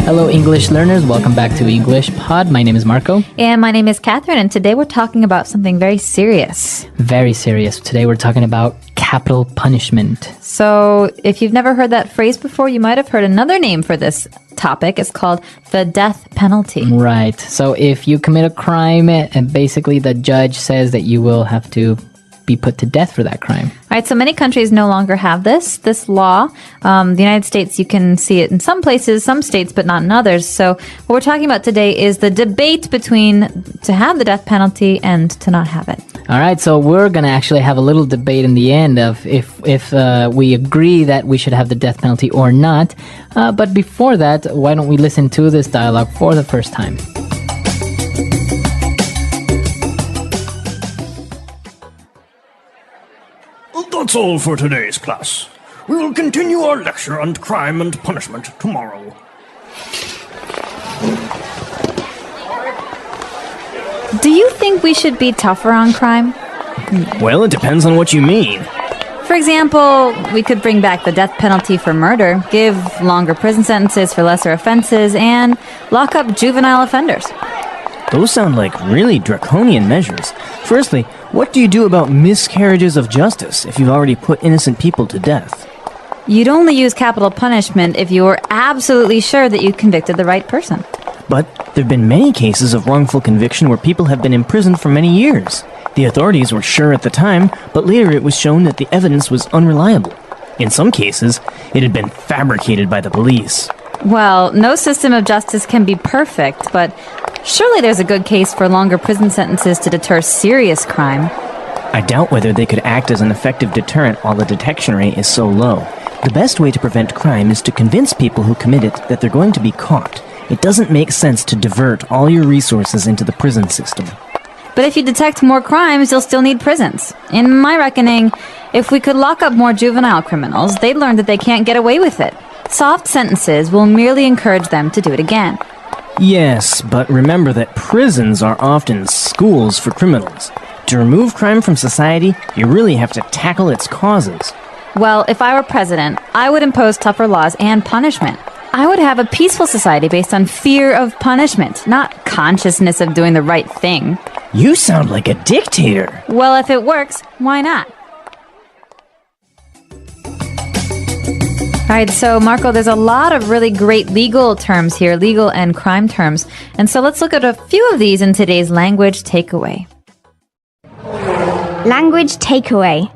Hello, English learners. Welcome back to English Pod. My name is Marco. And my name is Catherine, and today we're talking about something very serious. Very serious. Today we're talking about capital punishment. So if you've never heard that phrase before, you might have heard another name for this topic. It's called the death penalty. Right. So if you commit a crime, and basically the judge says that you will have to be put to death for that crime. All right, so many countries no longer have this law. The United States, you can see it in some places, some states, but not in others. So what we're talking about today is the debate between to have the death penalty and to not have it. All right, so we're going to actually have a little debate in the end of if we agree that we should have the death penalty or not. But before that, why don't we listen to this dialogue for the first time? That's all for today's class. We will continue our lecture on crime and punishment tomorrow. Do you think we should be tougher on crime? Well, it depends on what you mean. For example, we could bring back the death penalty for murder, give longer prison sentences for lesser offenses, and lock up juvenile offenders. Those sound like really draconian measures. Firstly, what do you do about miscarriages of justice if you've already put innocent people to death? You'd only use capital punishment if you were absolutely sure that you convicted the right person. But there have been many cases of wrongful conviction where people have been imprisoned for many years. The authorities were sure at the time, but later it was shown that the evidence was unreliable. In some cases, it had been fabricated by the police. Well, no system of justice can be perfect, but surely there's a good case for longer prison sentences to deter serious crime. I doubt whether they could act as an effective deterrent while the detection rate is so low. The best way to prevent crime is to convince people who commit it that they're going to be caught. It doesn't make sense to divert all your resources into the prison system. But if you detect more crimes, you'll still need prisons. In my reckoning, if we could lock up more juvenile criminals, they'd learn that they can't get away with it. Soft sentences will merely encourage them to do it again. Yes, but remember that prisons are often schools for criminals. To remove crime from society, you really have to tackle its causes. Well, if I were president, I would impose tougher laws and punishment. I would have a peaceful society based on fear of punishment, not consciousness of doing the right thing. You sound like a dictator. Well, if it works, why not? All right, so Marco, there's a lot of really great legal terms here, legal and crime terms. And so let's look at a few of these in today's language takeaway. Language takeaway.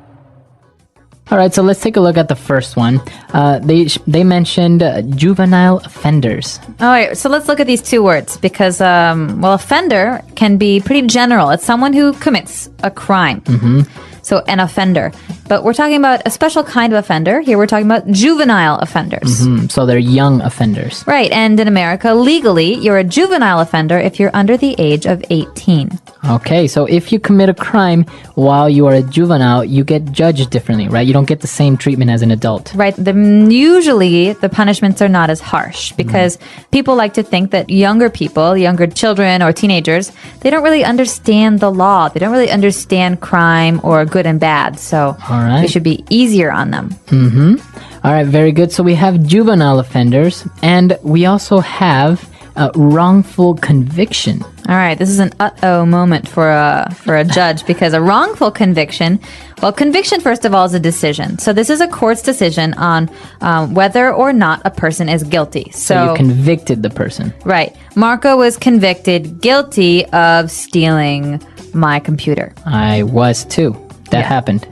All right, so let's take a look at the first one. They mentioned juvenile offenders. All right, so let's look at these two words because, offender can be pretty general. It's someone who commits a crime. So an offender. But we're talking about a special kind of offender. Here we're talking about juvenile offenders. So they're young offenders. Right, and in America, legally, you're a juvenile offender if you're under the age of 18. Okay, so if you commit a crime while you are a juvenile, you get judged differently, right? You don't get the same treatment as an adult. Right, usually the punishments are not as harsh because people like to think that younger people, younger children or teenagers, they don't really understand the law. They don't really understand crime or good and bad. So All right. we should be easier on them. All right, very good. So we have juvenile offenders, and we also have wrongful conviction. All right, this is an uh-oh moment for a judge because a wrongful conviction, well, conviction, first of all, is a decision. So this is a court's decision on whether or not a person is guilty. So you convicted the person. Right. Marco was convicted guilty of stealing my computer. I was too. That happened.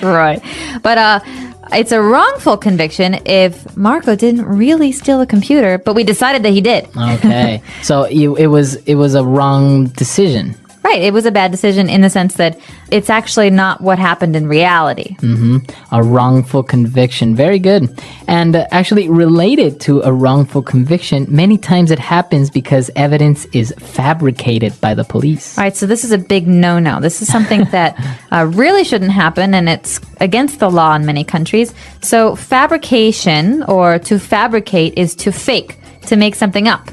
Right. But it's a wrongful conviction if Marco didn't really steal a computer, but we decided that he did. Okay. So it was a wrong decision. Right. It was a bad decision in the sense that it's actually not what happened in reality. A wrongful conviction. Very good. And actually related to a wrongful conviction, many times it happens because evidence is fabricated by the police. All right. So this is a big no-no. This is something that really shouldn't happen, and it's against the law in many countries. So fabrication, or to fabricate, is to fake, to make something up.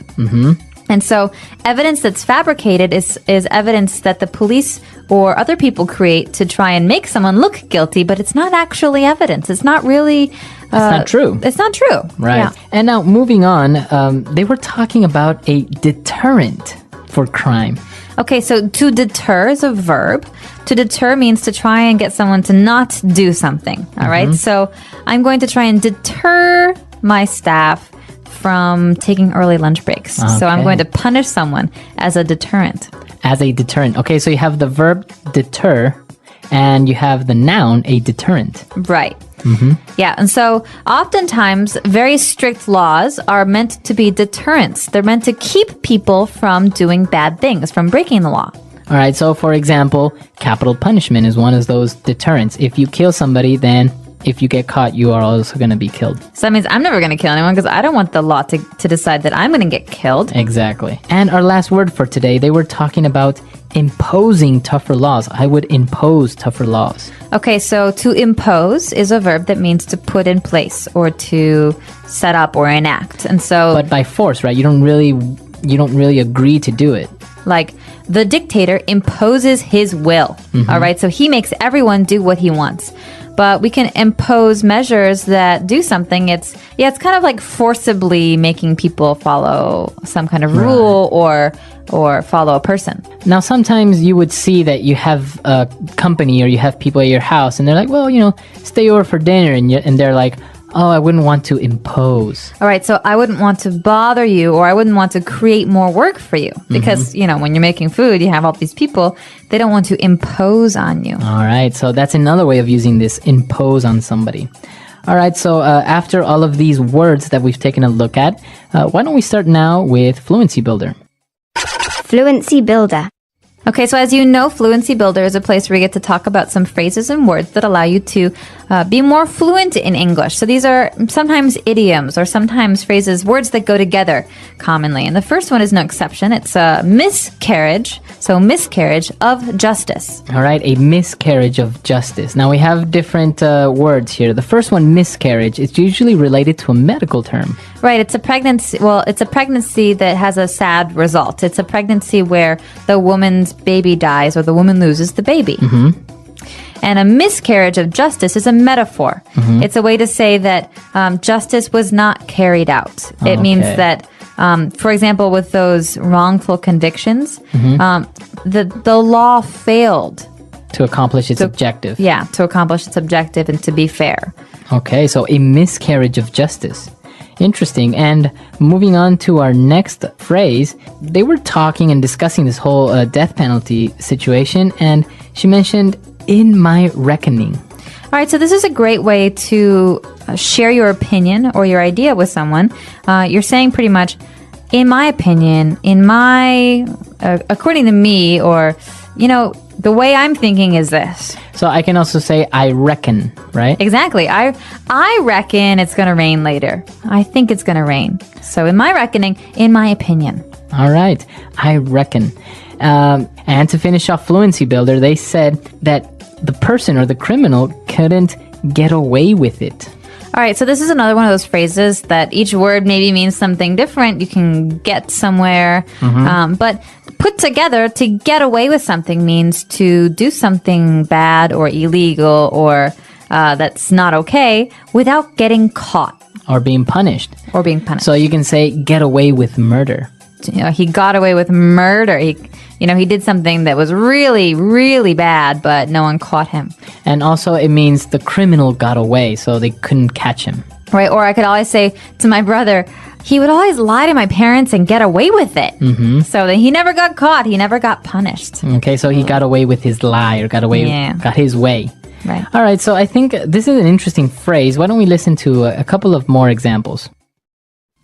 And so evidence that's fabricated is evidence that the police or other people create to try and make someone look guilty, but it's not actually evidence. It's not really not true. It's not true. Right. Yeah. And now moving on, they were talking about a deterrent for crime. Okay, so to deter is a verb. To deter means to try and get someone to not do something. All right. So I'm going to try and deter my staff from taking early lunch breaks. So I'm Okay. going to punish someone as a deterrent. As a deterrent. Okay, so you have the verb deter and you have the noun a deterrent. Right. Yeah, and so oftentimes very strict laws are meant to be deterrents. They're meant to keep people from doing bad things, from breaking the law. All right, so for example, capital punishment is one of those deterrents. If you kill somebody, then if you get caught, you are also going to be killed. So that means I'm never going to kill anyone because I don't want the law to decide that I'm going to get killed. Exactly. And our last word for today, they were talking about imposing tougher laws. I would impose tougher laws. Okay, so to impose is a verb that means to put in place or to set up or enact. And so But by force, right? You don't really agree to do it. like the dictator imposes his will. All right, so he makes everyone do what he wants. But we can impose measures that do something. It's kind of like forcibly making people follow some kind of rule or follow a person. Now, sometimes you would see that you have a company or you have people at your house and they're like, well, stay over for dinner. And they're like, oh, I wouldn't want to impose. All right, so I wouldn't want to bother you or I wouldn't want to create more work for you because, when you're making food, you have all these people, they don't want to impose on you. All right, so that's another way of using this, impose on somebody. All right, so after all of these words that we've taken a look at, why don't we start now with Fluency Builder? Fluency Builder. Okay, so as you know, Fluency Builder is a place where we get to talk about some phrases and words that allow you to be more fluent in English. So these are sometimes idioms or sometimes phrases, words that go together commonly. And the first one is no exception. It's a miscarriage. So miscarriage of justice. All right, a miscarriage of justice. Now we have different words here. The first one, miscarriage, it's usually related to a medical term. Right, it's a pregnancy. Well, it's a pregnancy that has a sad result. It's a pregnancy where the woman's baby dies or the woman loses the baby. And a miscarriage of justice is a metaphor. It's a way to say that justice was not carried out. It means that, for example, with those wrongful convictions, the law failed. To accomplish its objective. Yeah, to accomplish its objective and to be fair. Okay, so a miscarriage of justice. Interesting. And moving on to our next phrase, they were talking and discussing this whole death penalty situation, and she mentioned, in my reckoning. All right, so this is a great way to share your opinion or your idea with someone. You're saying pretty much, in my opinion, according to me, or, the way I'm thinking is this. So I can also say, I reckon, right? Exactly. I reckon it's going to rain later. I think it's going to rain. So in my reckoning, in my opinion. All right, I reckon. And to finish off Fluency Builder, they said that the person or the criminal couldn't get away with it. All right, so this is another one of those phrases that each word maybe means something different. You can get somewhere, but put together, to get away with something means to do something bad or illegal or that's not okay without getting caught. Or being punished. So So you can say, get away with murder. he got away with murder. He did something that was really, really bad, but no one caught him. And also it means the criminal got away, so they couldn't catch him. Right, or I could always say to my brother, he would always lie to my parents and get away with it. So that he never got caught. He never got punished. Okay, so he got away with his lie or got his way. Right. All right, so I think this is an interesting phrase. Why don't we listen to a couple of more examples?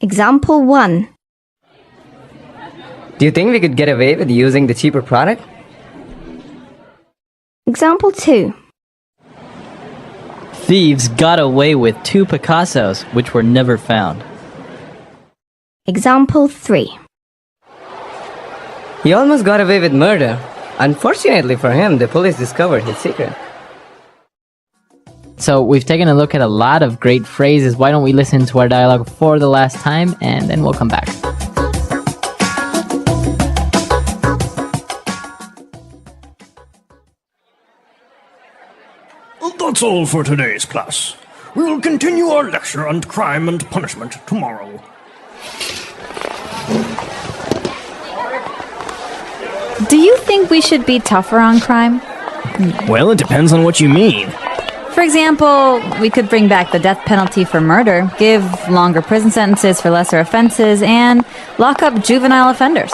Example 1. Do you think we could get away with using the cheaper product? Example 2. Thieves got away with 2 Picassos, which were never found. Example 3. He almost got away with murder. Unfortunately for him, the police discovered his secret. So we've taken a look at a lot of great phrases. Why don't we listen to our dialogue for the last time, and then we'll come back. That's all for today's class. We will continue our lecture on crime and punishment tomorrow. Do you think we should be tougher on crime? Well, it depends on what you mean. For example, we could bring back the death penalty for murder, give longer prison sentences for lesser offenses, and lock up juvenile offenders.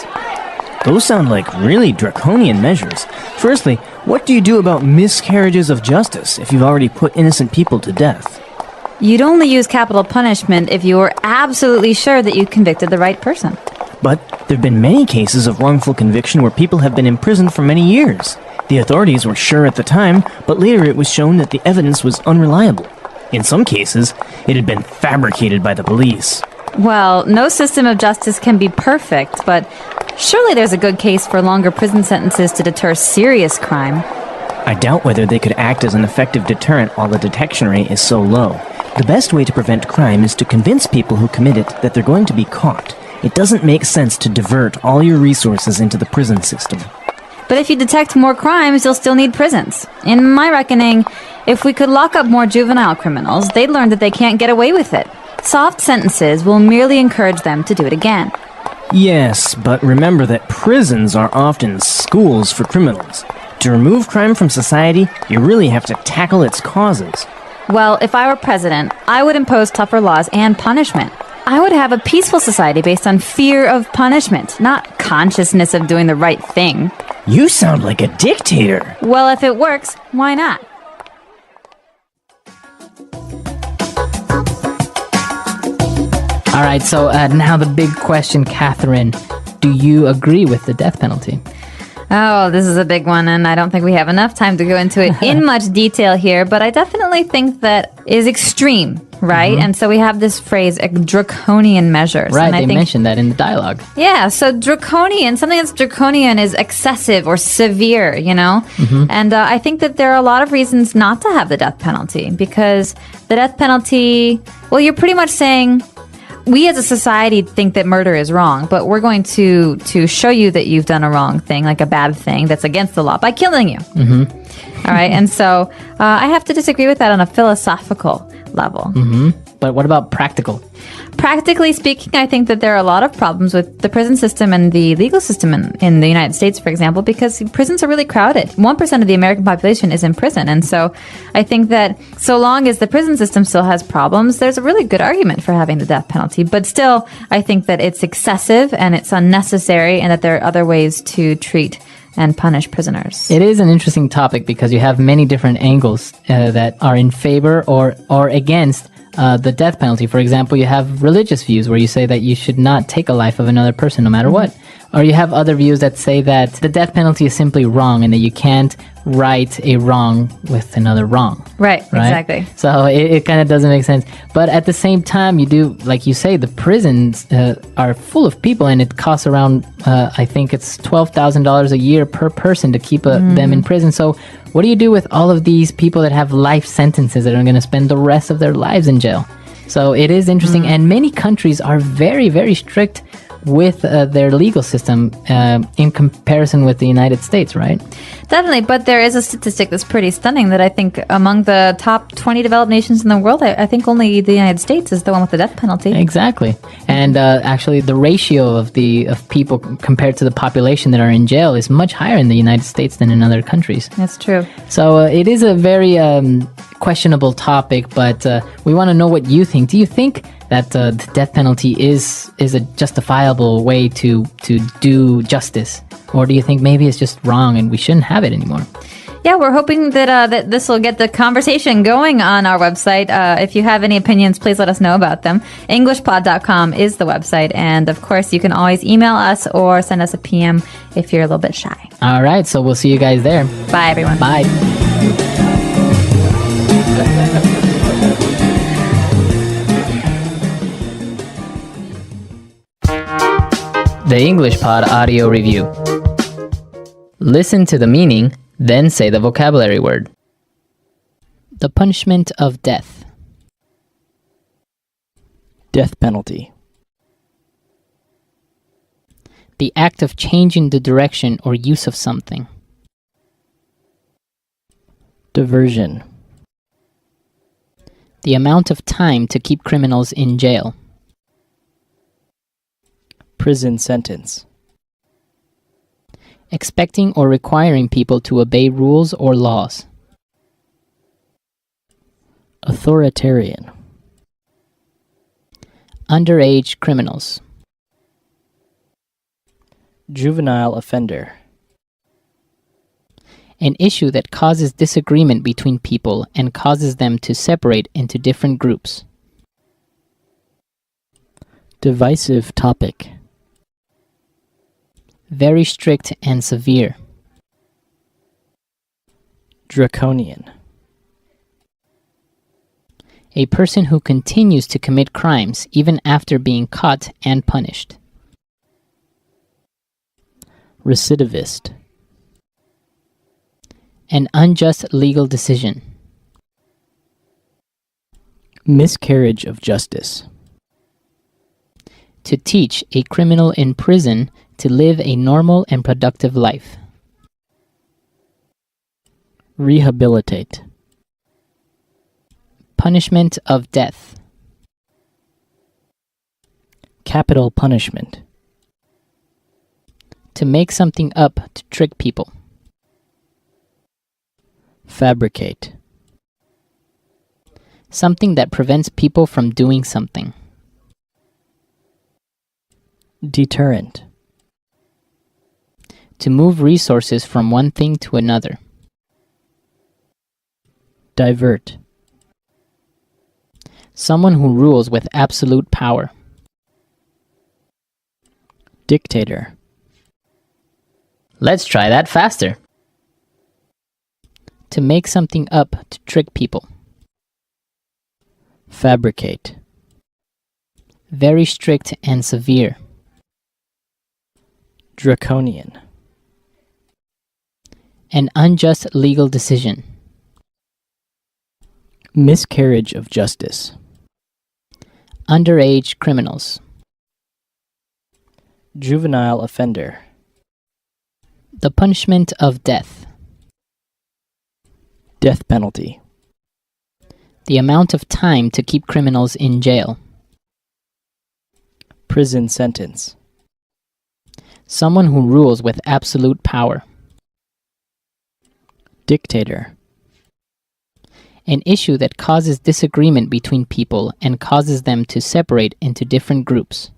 Those sound like really draconian measures. Firstly, what do you do about miscarriages of justice if you've already put innocent people to death? You'd only use capital punishment if you were absolutely sure that you convicted the right person. But there have been many cases of wrongful conviction where people have been imprisoned for many years. The authorities were sure at the time, but later it was shown that the evidence was unreliable. In some cases, it had been fabricated by the police. Well, no system of justice can be perfect, but surely there's a good case for longer prison sentences to deter serious crime. I doubt whether they could act as an effective deterrent while the detection rate is so low. The best way to prevent crime is to convince people who commit it that they're going to be caught. It doesn't make sense to divert all your resources into the prison system. But if you detect more crimes, you'll still need prisons. In my reckoning, if we could lock up more juvenile criminals, they'd learn that they can't get away with it. Soft sentences will merely encourage them to do it again. Yes, but remember that prisons are often schools for criminals. To remove crime from society, you really have to tackle its causes. Well, if I were president, I would impose tougher laws and punishment. I would have a peaceful society based on fear of punishment, not consciousness of doing the right thing. You sound like a dictator. Well, if it works, why not? All right, so now the big question, Catherine. Do you agree with the death penalty? Oh, this is a big one, and I don't think we have enough time to go into it in much detail here, but I definitely think that is extreme, right? And so we have this phrase, draconian measures. Right, and I they think, mentioned that in the dialogue. yeah, so draconian, something that's draconian is excessive or severe, you know? And I think that there are a lot of reasons not to have the death penalty, because the death penalty, well, you're pretty much saying, we as a society think that murder is wrong, but we're going to show you that you've done a wrong thing, like a bad thing that's against the law, by killing you. All right, and so I have to disagree with that on a philosophical level. But what about practical? Practically speaking, I think that there are a lot of problems with the prison system and the legal system in the United States, for example, because prisons are really crowded. 1% of the American population is in prison. And so I think that so long as the prison system still has problems, there's a really good argument for having the death penalty. But still, I think that it's excessive and it's unnecessary and that there are other ways to treat and punish prisoners. It is an interesting topic because you have many different angles that are in favor or against the death penalty. For example, you have religious views where you say that you should not take a life of another person no matter what. Or you have other views that say that the death penalty is simply wrong and that you can't right a wrong with another wrong. Right, exactly. So it kind of doesn't make sense. But at the same time, you do, like you say, the prisons are full of people and it costs around, I think it's $12,000 a year per person to keep them in prison. So what do you do with all of these people that have life sentences that are going to spend the rest of their lives in jail? So it is interesting. And many countries are very, very strict with their legal system in comparison with the United States, right? Definitely, but there is a statistic that's pretty stunning that I think among the top 20 developed nations in the world, I think only the United States is the one with the death penalty. Exactly. And actually the ratio of people compared to the population that are in jail is much higher in the United States than in other countries. That's true. So it is a very questionable topic, but we want to know what you think. Do you think that the death penalty is a justifiable way to do justice? Or do you think maybe it's just wrong and we shouldn't have it anymore? Yeah, we're hoping that that this will get the conversation going on our website. If you have any opinions, please let us know about them. Englishpod.com is the website. And of course, you can always email us or send us a PM if you're a little bit shy. All right, so we'll see you guys there. Bye, everyone. Bye. The English Pod Audio Review. Listen to the meaning, then say the vocabulary word. The punishment of death. Death penalty. The act of changing the direction or use of something. Diversion. The amount of time to keep criminals in jail. Prison sentence. Expecting or requiring people to obey rules or laws. Authoritarian. Underage criminals. Juvenile offender. An issue that causes disagreement between people and causes them to separate into different groups. Divisive topic. Very strict and severe. Draconian. A person who continues to commit crimes even after being caught and punished. Recidivist. An unjust legal decision. Miscarriage of justice. To teach a criminal in prison to live a normal and productive life. Rehabilitate. Punishment of death. Capital punishment. To make something up to trick people. Fabricate. Something that prevents people from doing something. Deterrent. To move resources from one thing to another. Divert. Someone who rules with absolute power. Dictator. Let's try that faster. To make something up to trick people. Fabricate. Very strict and severe. Draconian. An unjust legal decision. Miscarriage of justice. Underage criminals. Juvenile offender. The punishment of death. Death penalty. The amount of time to keep criminals in jail. Prison sentence. Someone who rules with absolute power. Dictator. An issue that causes disagreement between people and causes them to separate into different groups.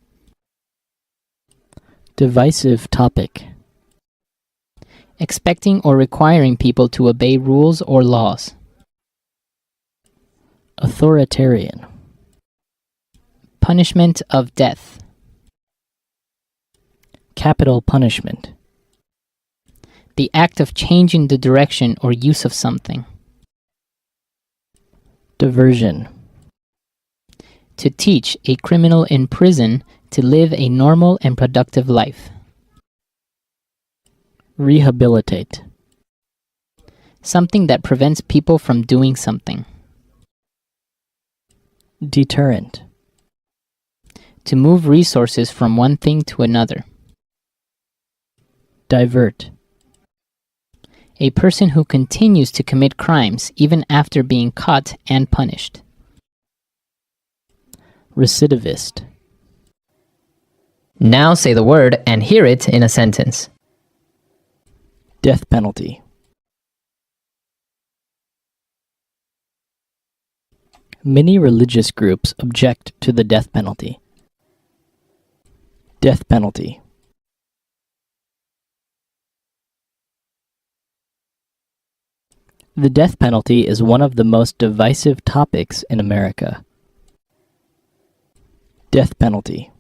Divisive topic. Expecting or requiring people to obey rules or laws. Authoritarian. Punishment of death. Capital punishment. The act of changing the direction or use of something. Diversion. To teach a criminal in prison to live a normal and productive life. Rehabilitate. Something that prevents people from doing something. Deterrent. To move resources from one thing to another. Divert. A person who continues to commit crimes even after being caught and punished. Recidivist. Now say the word and hear it in a sentence. Death penalty. Many religious groups object to the death penalty. Death penalty. The death penalty is one of the most divisive topics in America. Death penalty.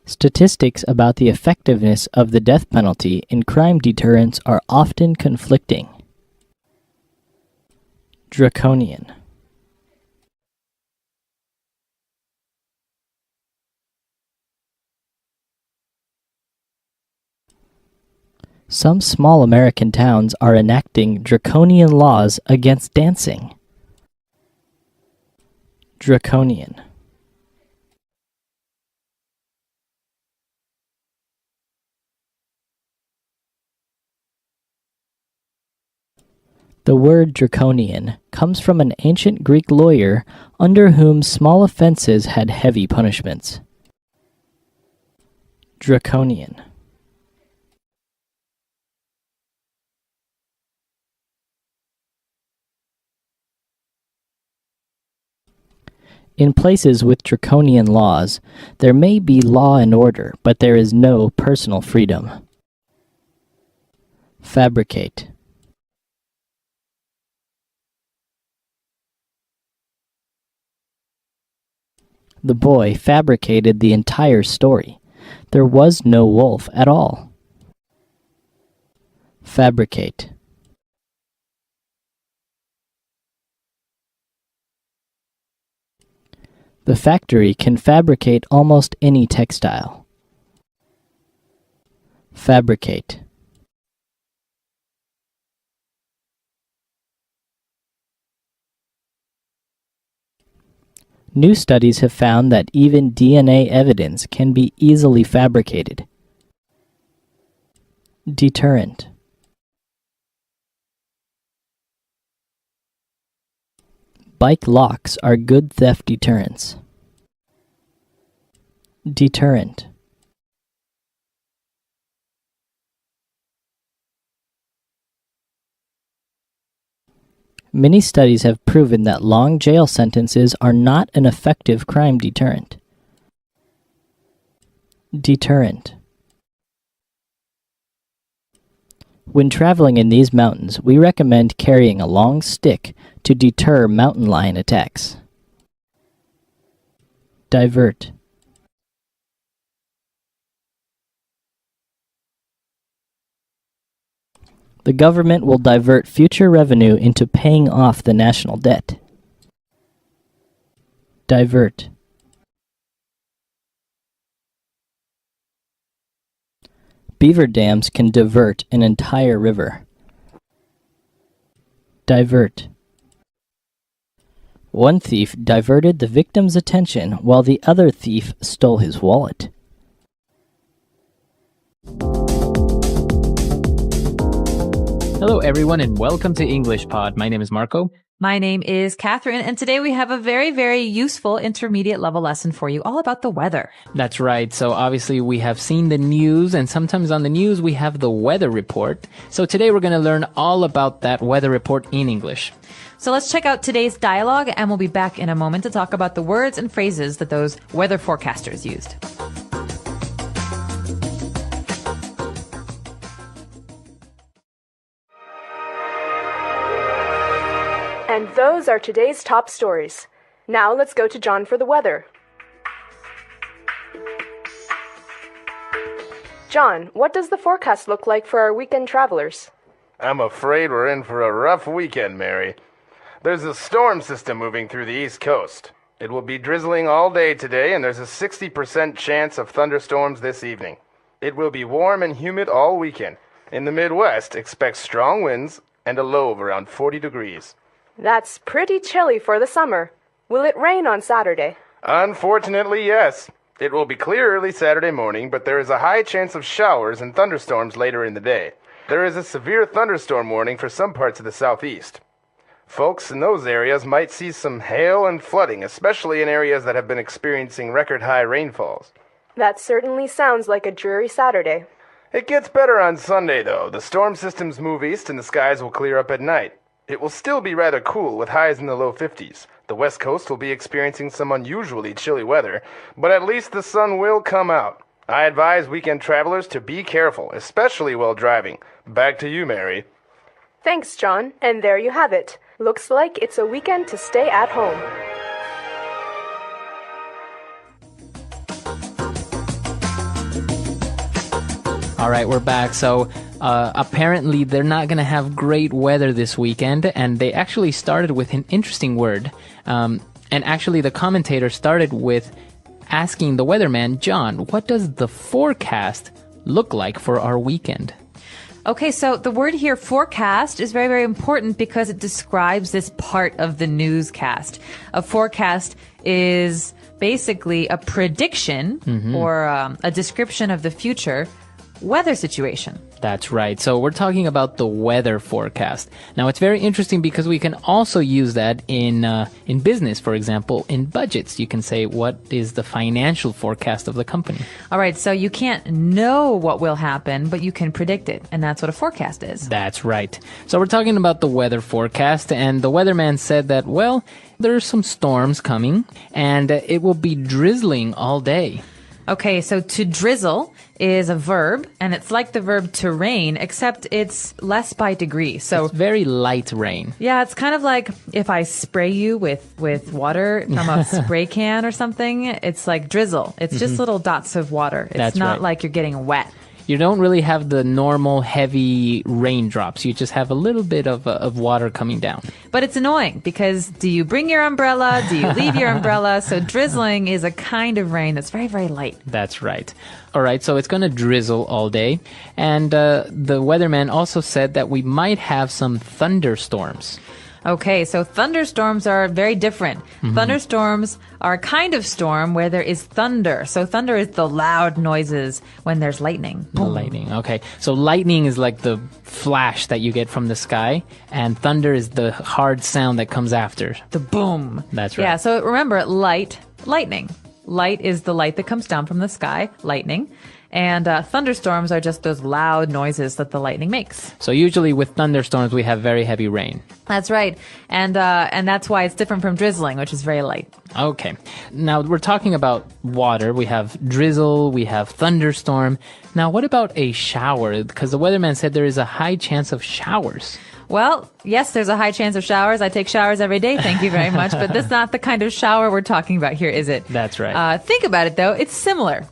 Statistics about the effectiveness of the death penalty in crime deterrence are often conflicting. Draconian. Some small American towns are enacting draconian laws against dancing. Draconian. The word draconian comes from an ancient Greek lawyer under whom small offenses had heavy punishments. Draconian. In places with draconian laws, there may be law and order, but there is no personal freedom. Fabricate. The boy fabricated the entire story. There was no wolf at all. Fabricate. The factory can fabricate almost any textile. Fabricate. New studies have found that even DNA evidence can be easily fabricated. Deterrent. Bike locks are good theft deterrents. Deterrent. Many studies have proven that long jail sentences are not an effective crime deterrent. Deterrent. When traveling in these mountains, we recommend carrying a long stick to deter mountain lion attacks. Divert. The government will divert future revenue into paying off the national debt. Divert. Beaver dams can divert an entire river. Divert. One thief diverted the victim's attention while the other thief stole his wallet. Hello, everyone, and welcome to English Pod. My name is Marco. My name is Catherine, and today we have a very, very useful intermediate level lesson for you all about the weather. That's right. So obviously we have seen the news, and sometimes on the news we have the weather report. So today we're going to learn all about that weather report in English. So let's check out today's dialogue, and we'll be back in a moment to talk about the words and phrases that those weather forecasters used. And those are today's top stories. Now let's go to John for the weather. John, what does the forecast look like for our weekend travelers? I'm afraid we're in for a rough weekend, Mary. There's a storm system moving through the East Coast. It will be drizzling all day today, and there's a 60% chance of thunderstorms this evening. It will be warm and humid all weekend. In the Midwest, expect strong winds and a low of around 40 degrees. That's pretty chilly for the summer. Will it rain on Saturday? Unfortunately, yes. It will be clear early Saturday morning, but there is a high chance of showers and thunderstorms later in the day. There is a severe thunderstorm warning for some parts of the southeast. Folks in those areas might see some hail and flooding, especially in areas that have been experiencing record-high rainfalls. That certainly sounds like a dreary Saturday. It gets better on Sunday, though. The storm systems move east and the skies will clear up at night. It will still be rather cool with highs in the low 50s. The west coast will be experiencing some unusually chilly weather, but at least the sun will come out. I advise weekend travelers to be careful, especially while driving. Back to you, Mary. Thanks, John. And there you have it. Looks like it's a weekend to stay at home. All right, we're back. So apparently they're not going to have great weather this weekend, and they actually started with an interesting word. And actually the commentator started with asking the weatherman, John, what does the forecast look like for our weekend? Okay, so the word here, forecast, is very, very important because it describes this part of the newscast. A forecast is basically a prediction or a description of the future weather situation. That's right. So we're talking about the weather forecast. Now, it's very interesting because we can also use that in business. For example, in budgets, you can say, what is the financial forecast of the company? All right, so you can't know what will happen, but you can predict it, and that's what a forecast is. That's right. So we're talking about the weather forecast, and the weatherman said that, well, there are some storms coming, and it will be drizzling all day. Okay, so to drizzle is a verb, and it's like the verb to rain, except it's less by degree. So it's very light rain. Yeah, it's kind of like if I spray you with water from a spray can or something. It's like drizzle. It's just little dots of water. It's That's not right. like you're getting wet. You don't really have the normal heavy raindrops. You just have a little bit of water coming down. But it's annoying because do you bring your umbrella? Do you leave your umbrella? So drizzling is a kind of rain that's very, very light. That's right. All right, so it's going to drizzle all day. And the weatherman also said that we might have some thunderstorms. Okay, so thunderstorms are very different. Thunderstorms are a kind of storm where there is thunder. So thunder is the loud noises when there's lightning. The lightning, okay. So lightning is like the flash that you get from the sky, and thunder is the hard sound that comes after. The boom. That's right. Yeah, so remember, lightning. Light is the light that comes down from the sky, lightning. And thunderstorms are just those loud noises that the lightning makes. So usually with thunderstorms, we have very heavy rain. That's right. And that's why it's different from drizzling, which is very light. Okay. Now we're talking about water. We have drizzle, we have thunderstorm. Now what about a shower? Because the weatherman said there is a high chance of showers. Well, yes, there's a high chance of showers. I take showers every day. Thank you very much. But that's not the kind of shower we're talking about here, is it? That's right. Think about it, though. It's similar.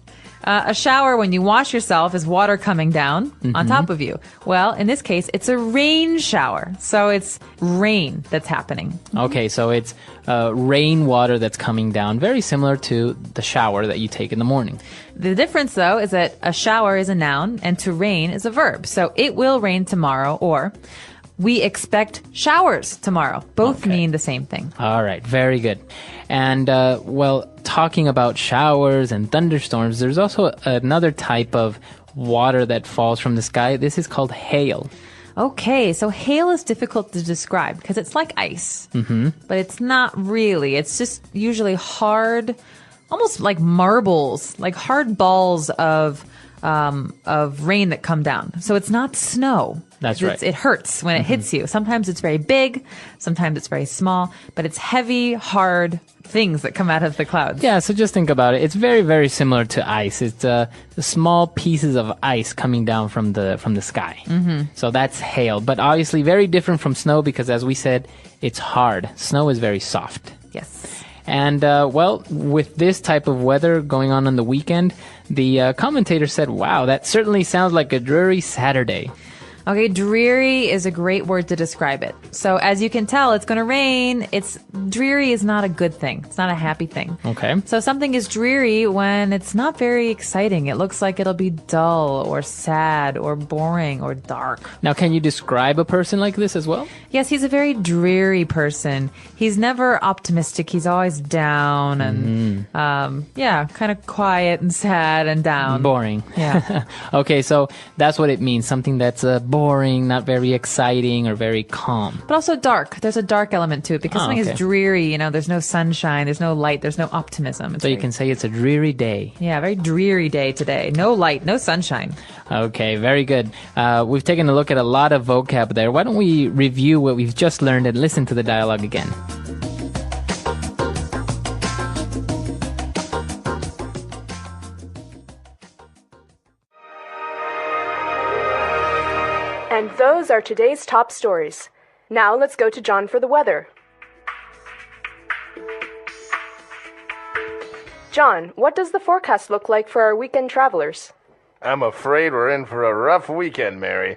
A shower, when you wash yourself, is water coming down on top of you. Well, in this case, it's a rain shower. So it's rain that's happening. Okay, so it's rainwater that's coming down, very similar to the shower that you take in the morning. The difference, though, is that a shower is a noun and to rain is a verb. So it will rain tomorrow, or we expect showers tomorrow. Both mean the same thing. All right, very good. And, well, talking about showers and thunderstorms, there's also another type of water that falls from the sky. This is called hail. Okay, so hail is difficult to describe because it's like ice, but it's not really. It's just usually hard, almost like marbles, like hard balls of rain that come down. So it's not snow. That's right. It hurts when it hits you. Sometimes it's very big, sometimes it's very small, but it's heavy, hard things that come out of the clouds. Yeah, so just think about it. It's very, very similar to ice. It's the small pieces of ice coming down from the sky. So that's hail, but obviously very different from snow because, as we said, it's hard. Snow is very soft. Yes. And, well, with this type of weather going on the weekend, the commentator said, wow, that certainly sounds like a dreary Saturday. Okay, dreary is a great word to describe it. So as you can tell, it's going to rain. Dreary is not a good thing. It's not a happy thing. Okay. So something is dreary when it's not very exciting. It looks like it'll be dull or sad or boring or dark. Now, can you describe a person like this as well? Yes, he's a very dreary person. He's never optimistic. He's always down and, kind of quiet and sad and down. Boring. Yeah. Okay, so that's what it means. Something that's boring, not very exciting, or very calm. But also dark. There's a dark element to it because something okay. is dreary. There's no sunshine, there's no light, there's no optimism. So you can say it's a dreary day. Yeah, very dreary day today. No light, no sunshine. Okay, very good. We've taken a look at a lot of vocab there. Why don't we review what we've just learned and listen to the dialogue again? And those are today's top stories. Now let's go to John for the weather. John, what does the forecast look like for our weekend travelers? I'm afraid we're in for a rough weekend, Mary.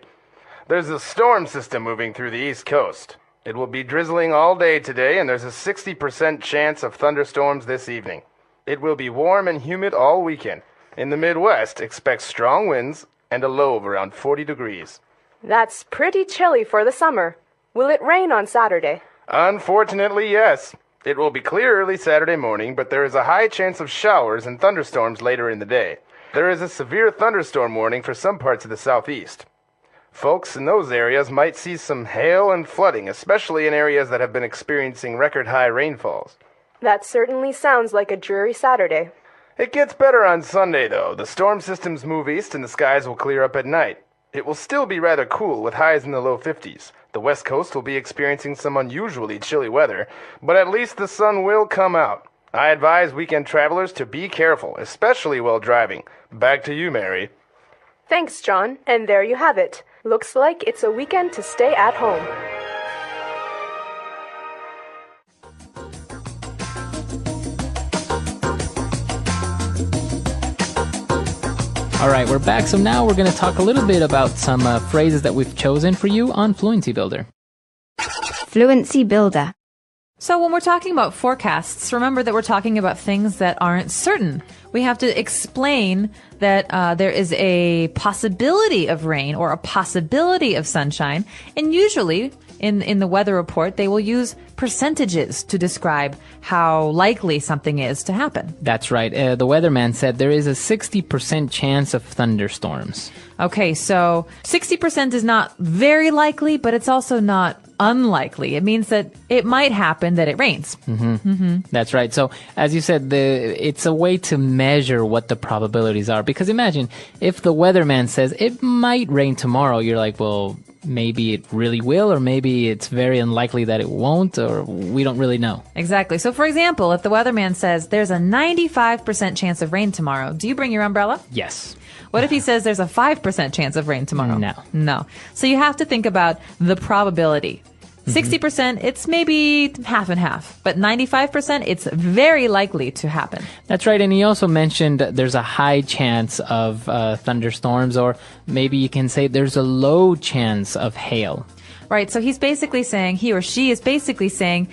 There's a storm system moving through the East Coast. It will be drizzling all day today, and there's a 60% chance of thunderstorms this evening. It will be warm and humid all weekend. In the Midwest, expect strong winds and a low of around 40 degrees. That's pretty chilly for the summer. Will it rain on Saturday? Unfortunately, yes. It will be clear early Saturday morning, but there is a high chance of showers and thunderstorms later in the day. there is a severe thunderstorm warning for some parts of the southeast. Folks in those areas might see some hail and flooding, especially in areas that have been experiencing record-high rainfalls. That certainly sounds like a dreary Saturday. It gets better on Sunday, though. The storm systems move east and the skies will clear up at night. It will still be rather cool with highs in the low 50s. The west coast will be experiencing some unusually chilly weather, but at least the sun will come out. I advise weekend travelers to be careful, especially while driving. Back to you, Mary. Thanks, John. And there you have it. Looks like it's a weekend to stay at home. All right, we're back. So now we're going to talk a little bit about some phrases that we've chosen for you on Fluency Builder. Fluency Builder. So when we're talking about forecasts, remember that we're talking about things that aren't certain. We have to explain that there is a possibility of rain or a possibility of sunshine. And usually in the weather report, they will use percentages to describe how likely something is to happen. That's right. The weatherman said there is a 60% chance of thunderstorms. Okay, so 60% is not very likely, but it's also not unlikely. It means that it might happen that it rains. That's right. So as you said, it's a way to measure what the probabilities are. Because imagine if the weatherman says it might rain tomorrow, you're like, well, maybe it really will, or maybe it's very unlikely that it won't, or we don't really know. Exactly. So for example, if the weatherman says there's a 95% chance of rain tomorrow, do you bring your umbrella? Yes. What if he says there's a 5% chance of rain tomorrow? No. So you have to think about the probability. 60%, it's maybe half and half, but 95%, it's very likely to happen. That's right. And he also mentioned there's a high chance of thunderstorms, or maybe you can say there's a low chance of hail. Right. So he's basically saying, he or she is basically saying,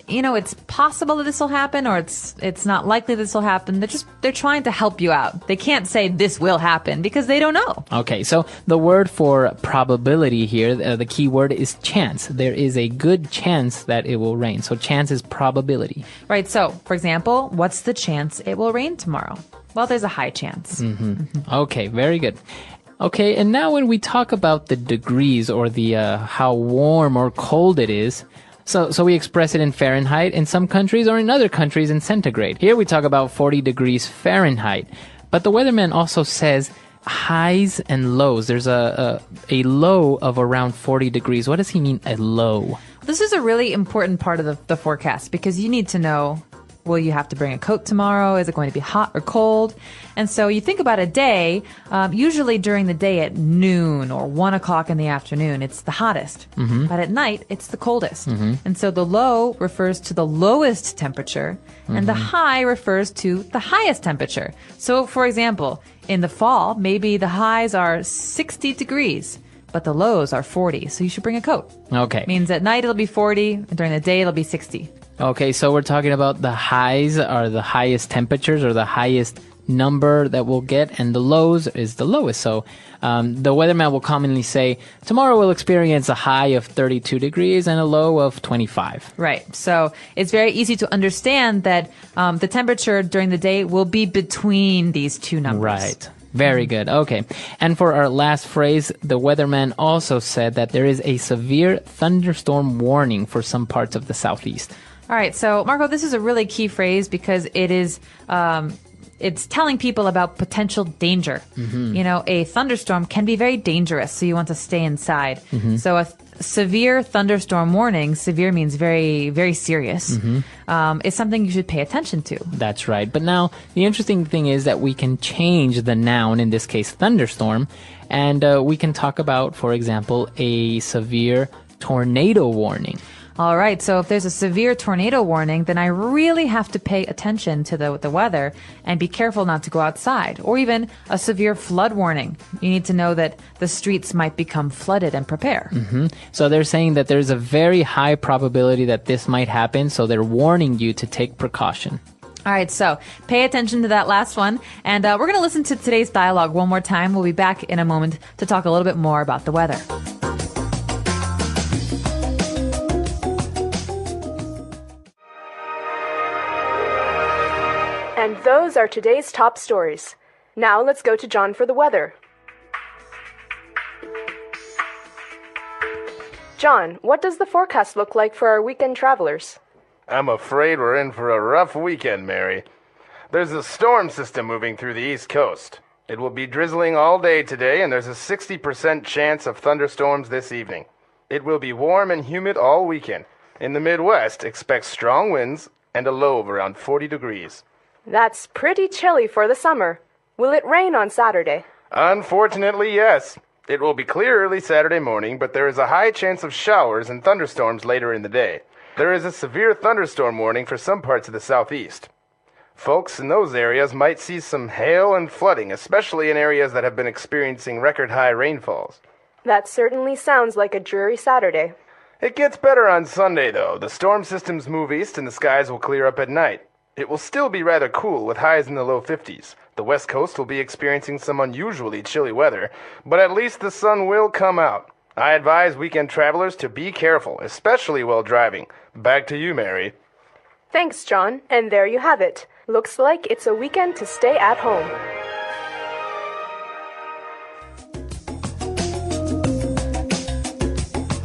you know, it's possible that this will happen, or it's not likely this will happen. They're trying to help you out. They can't say this will happen because they don't know. Okay, so the word for probability here, the key word is chance. There is a good chance that it will rain. So chance is probability. Right. So, for example, what's the chance it will rain tomorrow? Well, there's a high chance. Okay, very good. Okay, and now when we talk about the degrees, or the how warm or cold it is, so we express it in Fahrenheit in some countries, or in other countries in centigrade. Here we talk about 40 degrees Fahrenheit. But the weatherman also says highs and lows. There's a low of around 40 degrees. What does he mean, a low? This is a really important part of the forecast, because you need to know, will you have to bring a coat tomorrow? Is it going to be hot or cold? And so you think about a day, usually during the day at noon or 1 o'clock in the afternoon, it's the hottest. But at night, it's the coldest. And so the low refers to the lowest temperature, and the high refers to the highest temperature. So, for example, in the fall, maybe the highs are 60 degrees, but the lows are 40. So you should bring a coat. Okay. Means at night it'll be 40, and during the day it'll be 60. Okay, so we're talking about the highs are the highest temperatures, or the highest number that we'll get, and the lows is the lowest. So the weatherman will commonly say, tomorrow we'll experience a high of 32 degrees and a low of 25. Right. So it's very easy to understand that the temperature during the day will be between these two numbers. Right. Very good. Okay. And for our last phrase, the weatherman also said that there is a severe thunderstorm warning for some parts of the southeast. All right. So, Marco, this is a really key phrase, because it is it's telling people about potential danger. You know, a thunderstorm can be very dangerous, so you want to stay inside. So a severe thunderstorm warning, severe means very, very serious, is something you should pay attention to. That's right. But now, the interesting thing is that we can change the noun, in this case, thunderstorm, and we can talk about, for example, a severe tornado warning. All right, so if there's a severe tornado warning, then I really have to pay attention to the weather and be careful not to go outside. Or even a severe flood warning. You need to know that the streets might become flooded and prepare. So they're saying that there's a very high probability that this might happen, so they're warning you to take precaution. All right, so pay attention to that last one. And we're going to listen to today's dialogue one more time. We'll be back in a moment to talk a little bit more about the weather. And those are today's top stories. Now let's go to John for the weather. John, what does the forecast look like for our weekend travelers? I'm afraid we're in for a rough weekend, Mary. There's a storm system moving through the East Coast. It will be drizzling all day today, and there's a 60% chance of thunderstorms this evening. It will be warm and humid all weekend. In the Midwest, expect strong winds and a low of around 40 degrees. That's pretty chilly for the summer. Will it rain on Saturday? Unfortunately, yes. It will be clear early Saturday morning, but there is a high chance of showers and thunderstorms later in the day. There is a severe thunderstorm warning for some parts of the southeast. Folks in those areas might see some hail and flooding, especially in areas that have been experiencing record-high rainfalls. That certainly sounds like a dreary Saturday. It gets better on Sunday, though. The storm systems move east and the skies will clear up at night. It will still be rather cool with highs in the low 50s. The west coast will be experiencing some unusually chilly weather, but at least the sun will come out. I advise weekend travelers to be careful, especially while driving. Back to you, Mary. Thanks, John. And there you have it. Looks like it's a weekend to stay at home.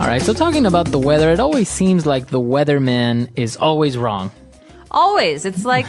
Alright, so talking about the weather, it always seems like the weatherman is always wrong. Always. It's like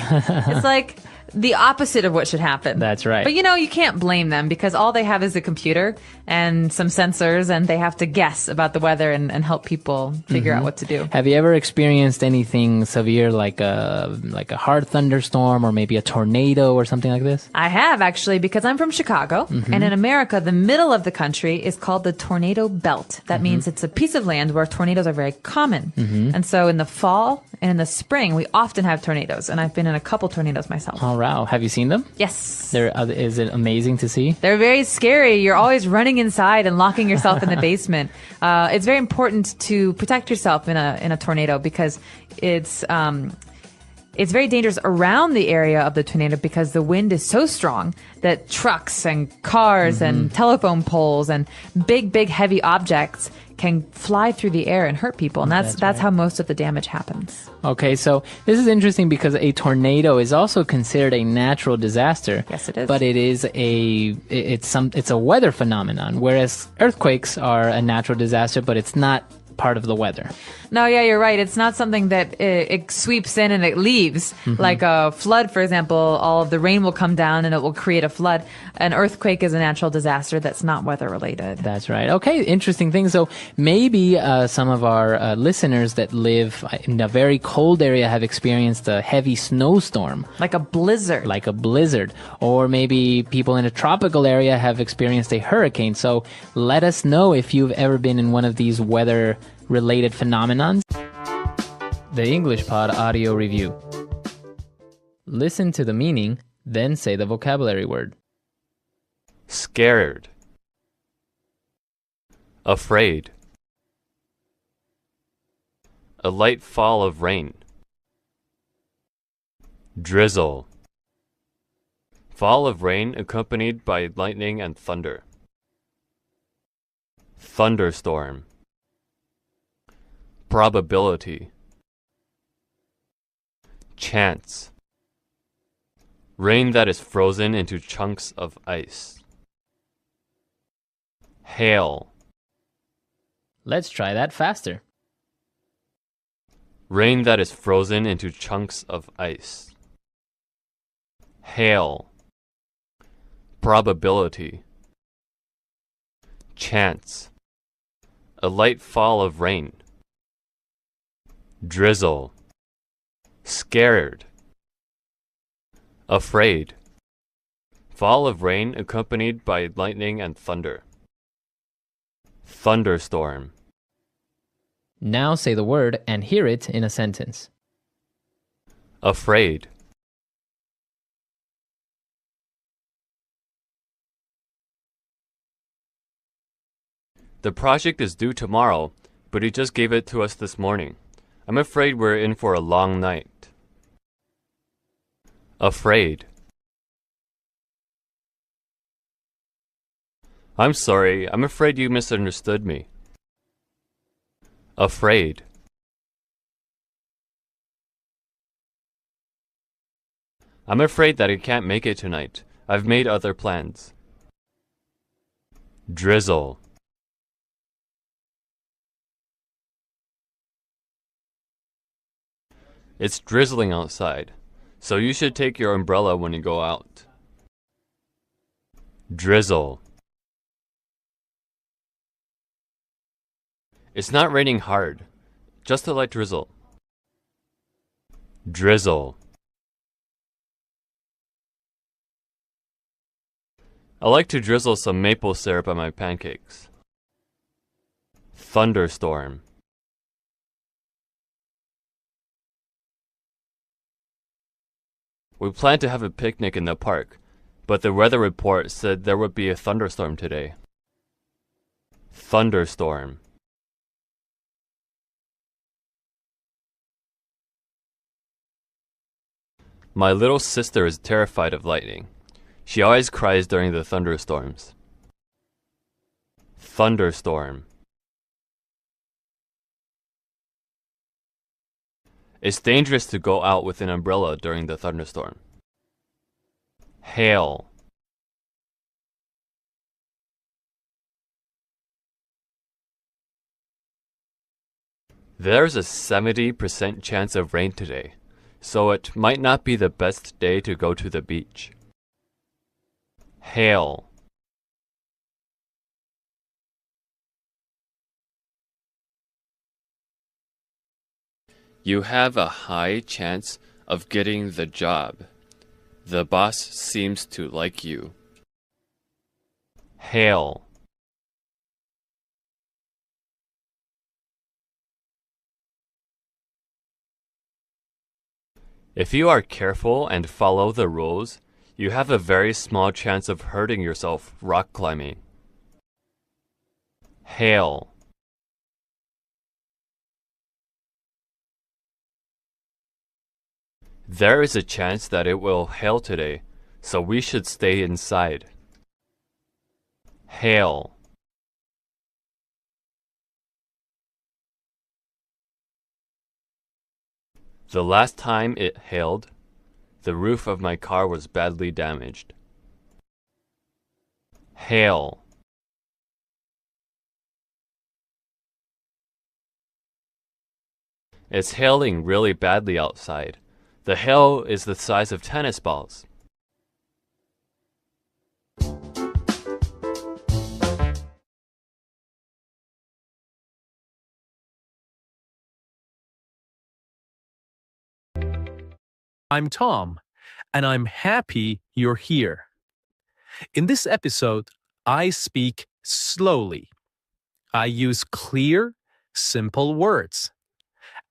the opposite of what should happen. That's right. But you can't blame them because all they have is a computer and some sensors, and they have to guess about the weather and help people figure out what to do. Have you ever experienced anything severe like a hard thunderstorm or maybe a tornado or something like this? I have, actually, because I'm from Chicago, and in America, the middle of the country is called the tornado belt. That means it's a piece of land where tornadoes are very common. And so in the fall and in the spring, we often have tornadoes, and I've been in a couple tornadoes myself. Oh, wow. Have you seen them? Yes. Is it amazing to see? They're very scary. You're always running inside and locking yourself in the basement. It's very important to protect yourself in a tornado because it's very dangerous around the area of the tornado because the wind is so strong that trucks and cars and telephone poles and big heavy objects can fly through the air and hurt people, and that's right. how most of the damage happens. Okay, so this is interesting because a tornado is also considered a natural disaster. Yes, it is. But it's a weather phenomenon, whereas earthquakes are a natural disaster, but it's not part of the weather. No, yeah, you're right. It's not something that it sweeps in and it leaves. Like a flood, for example, all of the rain will come down and it will create a flood. An earthquake is a natural disaster that's not weather related. That's right. Okay, interesting thing. So maybe some of our listeners that live in a very cold area have experienced a heavy snowstorm. Like a blizzard. Like a blizzard. Or maybe people in a tropical area have experienced a hurricane. So let us know if you've ever been in one of these weather-related phenomenons. The English Pod Audio Review. Listen to the meaning, then say the vocabulary word. Scared. Afraid. A light fall of rain. Drizzle. Fall of rain accompanied by lightning and thunder. Thunderstorm. Probability. Chance. Rain that is frozen into chunks of ice. Hail. Let's try that faster. Rain that is frozen into chunks of ice. Hail. Probability. Chance. A light fall of rain. Drizzle. Scared. Afraid. Fall of rain accompanied by lightning and thunder. Thunderstorm. Now say the word and hear it in a sentence. Afraid. The project is due tomorrow, but he just gave it to us this morning. I'm afraid we're in for a long night. Afraid. I'm sorry, I'm afraid you misunderstood me. Afraid. I'm afraid that I can't make it tonight. I've made other plans. Drizzle. It's drizzling outside, so you should take your umbrella when you go out. Drizzle. It's not raining hard, just a light drizzle. Drizzle. I like to drizzle some maple syrup on my pancakes. Thunderstorm. We planned to have a picnic in the park, but the weather report said there would be a thunderstorm today. Thunderstorm. My little sister is terrified of lightning. She always cries during the thunderstorms. Thunderstorm. It's dangerous to go out with an umbrella during the thunderstorm. Hail. There's a 70% chance of rain today, so it might not be the best day to go to the beach. Hail. You have a high chance of getting the job. The boss seems to like you. Hail. If you are careful and follow the rules, you have a very small chance of hurting yourself rock climbing. Hail. There is a chance that it will hail today, so we should stay inside. Hail. The last time it hailed, the roof of my car was badly damaged. Hail. It's hailing really badly outside. The hail is the size of tennis balls. I'm Tom, and I'm happy you're here. In this episode, I speak slowly. I use clear, simple words.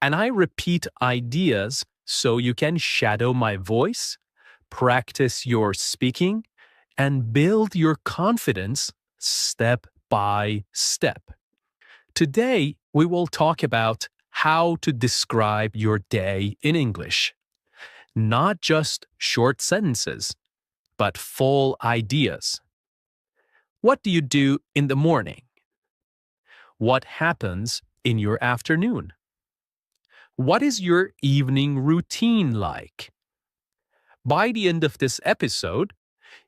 And I repeat ideas so you can shadow my voice, practice your speaking, and build your confidence step by step. Today, we will talk about how to describe your day in English. Not just short sentences, but full ideas. What do you do in the morning? What happens in your afternoon? What is your evening routine like? By the end of this episode,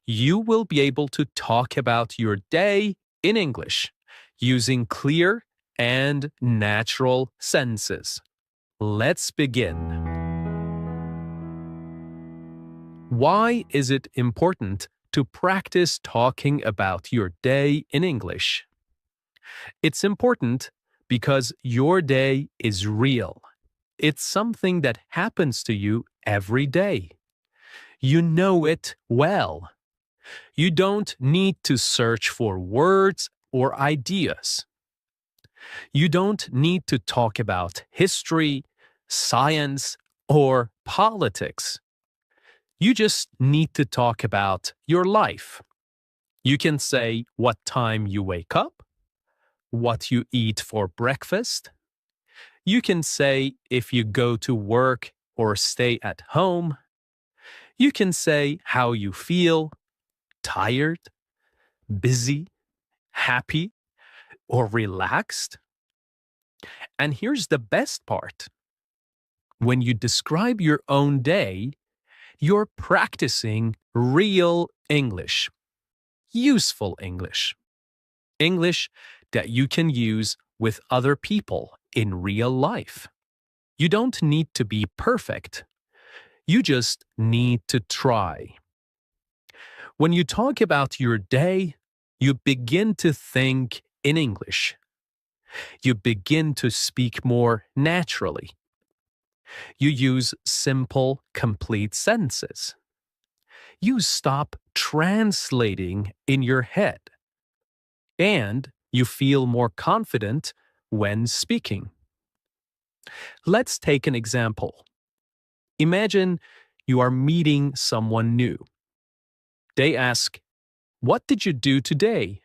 you will be able to talk about your day in English using clear and natural sentences. Let's begin. Why is it important to practice talking about your day in English? It's important because your day is real. It's something that happens to you every day. You know it well. You don't need to search for words or ideas. You don't need to talk about history, science, or politics. You just need to talk about your life. You can say what time you wake up, what you eat for breakfast. You can say if you go to work or stay at home. You can say how you feel, tired, busy, happy, or relaxed. And here's the best part. When you describe your own day, You're practicing real English, useful English, English that you can use with other people in real life. You don't need to be perfect. You just need to try. When you talk about your day, you begin to think in English. You begin to speak more naturally. You use simple, complete sentences. You stop translating in your head. And you feel more confident when speaking. Let's take an example. Imagine you are meeting someone new. They ask, "What did you do today?"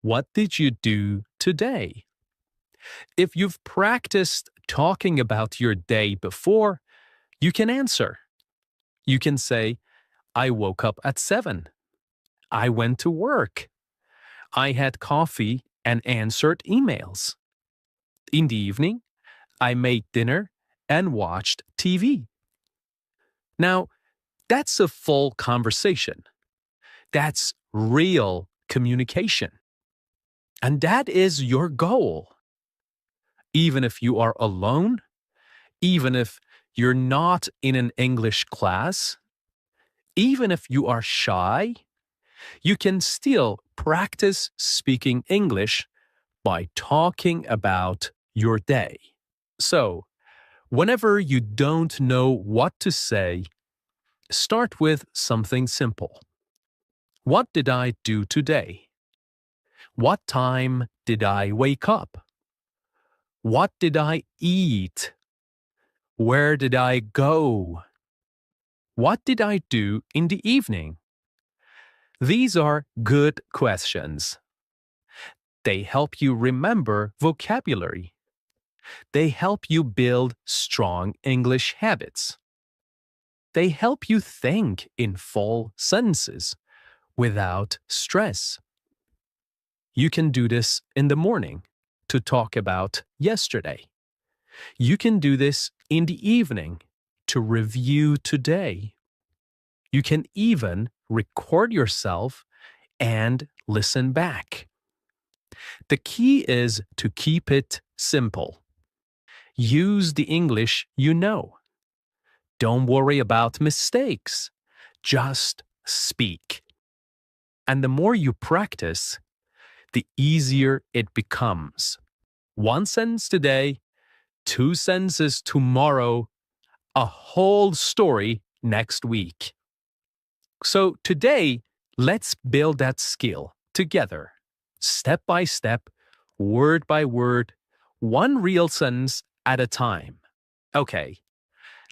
What did you do today? If you've practiced talking about your day before, you can answer. You can say, "I woke up at 7. I went to work. I had coffee and answered emails. In the evening, I made dinner and watched TV." Now, that's a full conversation. That's real communication. And that is your goal. Even if you are alone, even if you're not in an English class, even if you are shy, you can still practice speaking English by talking about your day. So, whenever you don't know what to say, start with something simple. What did I do today? What time did I wake up? What did I eat? Where did I go? What did I do in the evening? These are good questions. They help you remember vocabulary. They help you build strong English habits. They help you think in full sentences without stress. You can do this in the morning to talk about yesterday. You can do this in the evening to review today. You can even record yourself and listen back. The key is to keep it simple. Use the English you know. Don't worry about mistakes. Just speak. And the more you practice, the easier it becomes. One sentence today, 2 sentences tomorrow, a whole story next week. So today, let's build that skill together, step by step, word by word, one real sentence at a time. Okay,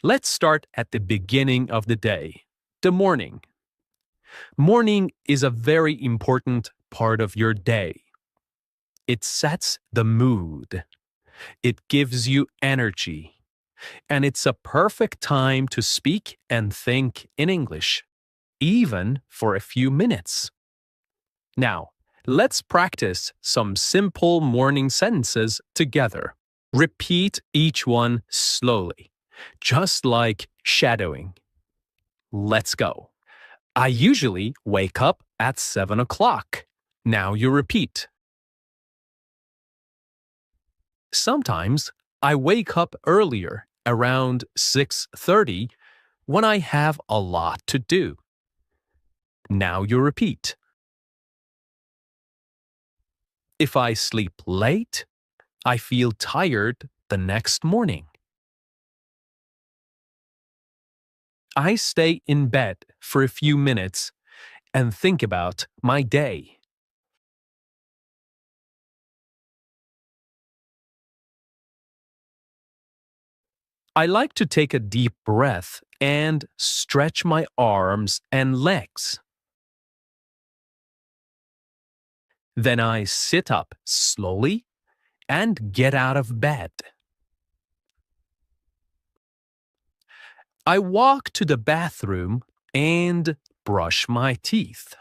let's start at the beginning of the day, the morning. Morning is a very important part of your day. It sets the mood. It gives you energy. And it's a perfect time to speak and think in English, even for a few minutes. Now, let's practice some simple morning sentences together. Repeat each one slowly, just like shadowing. Let's go. I usually wake up at 7 o'clock. Now you repeat. Sometimes I wake up earlier, around 6:30, when I have a lot to do. Now you repeat. If I sleep late, I feel tired the next morning. I stay in bed for a few minutes and think about my day. I like to take a deep breath and stretch my arms and legs. Then I sit up slowly and get out of bed. I walk to the bathroom and brush my teeth.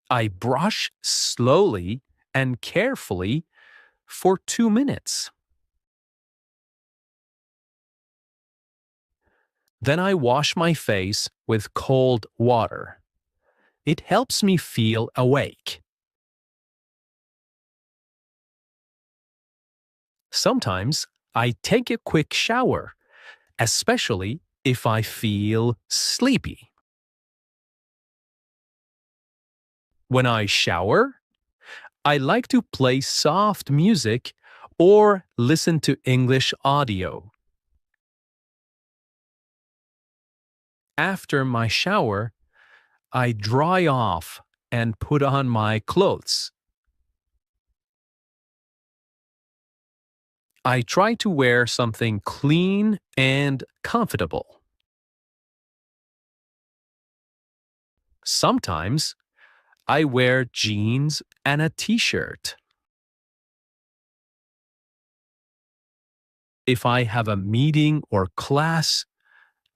I brush slowly and carefully for 2 minutes. Then I wash my face with cold water. It helps me feel awake. Sometimes I take a quick shower, especially if I feel sleepy. When I shower, I like to play soft music or listen to English audio. After my shower, I dry off and put on my clothes. I try to wear something clean and comfortable. Sometimes I wear jeans and a t-shirt. If I have a meeting or class,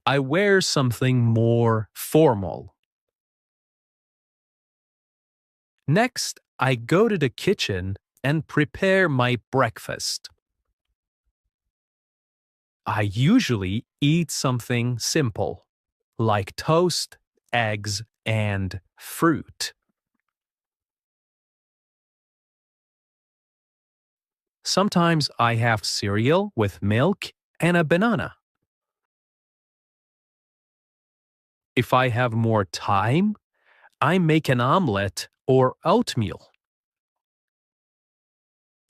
I wear something more formal. Next, I go to the kitchen and prepare my breakfast. I usually eat something simple, like toast, eggs, and fruit. Sometimes I have cereal with milk and a banana. If I have more time, I make an omelette or oatmeal.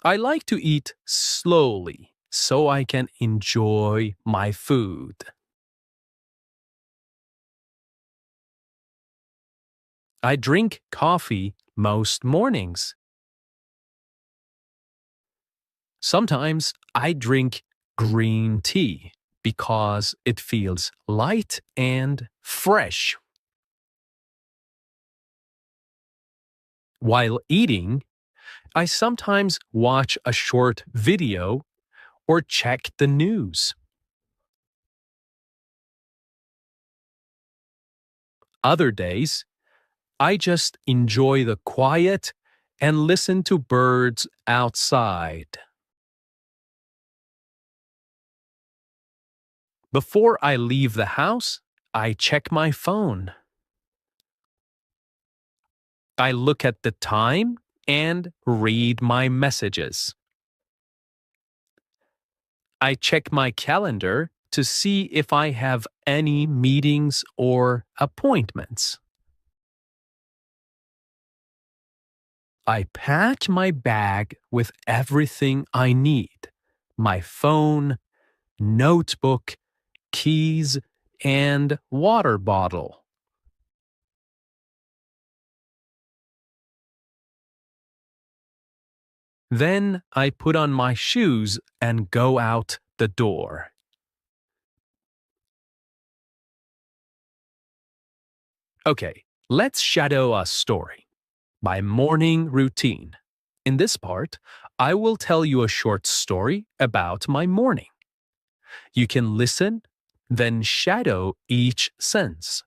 I like to eat slowly so I can enjoy my food. I drink coffee most mornings. Sometimes I drink green tea because it feels light and fresh. While eating, I sometimes watch a short video or check the news. Other days, I just enjoy the quiet and listen to birds outside. Before I leave the house, I check my phone. I look at the time and read my messages. I check my calendar to see if I have any meetings or appointments. I pack my bag with everything I need: my phone, notebook, keys, and water bottle. Then I put on my shoes and go out the door. Okay, let's shadow a story. My morning routine. In this part, I will tell you a short story about my morning. You can listen, then shadow each sentence.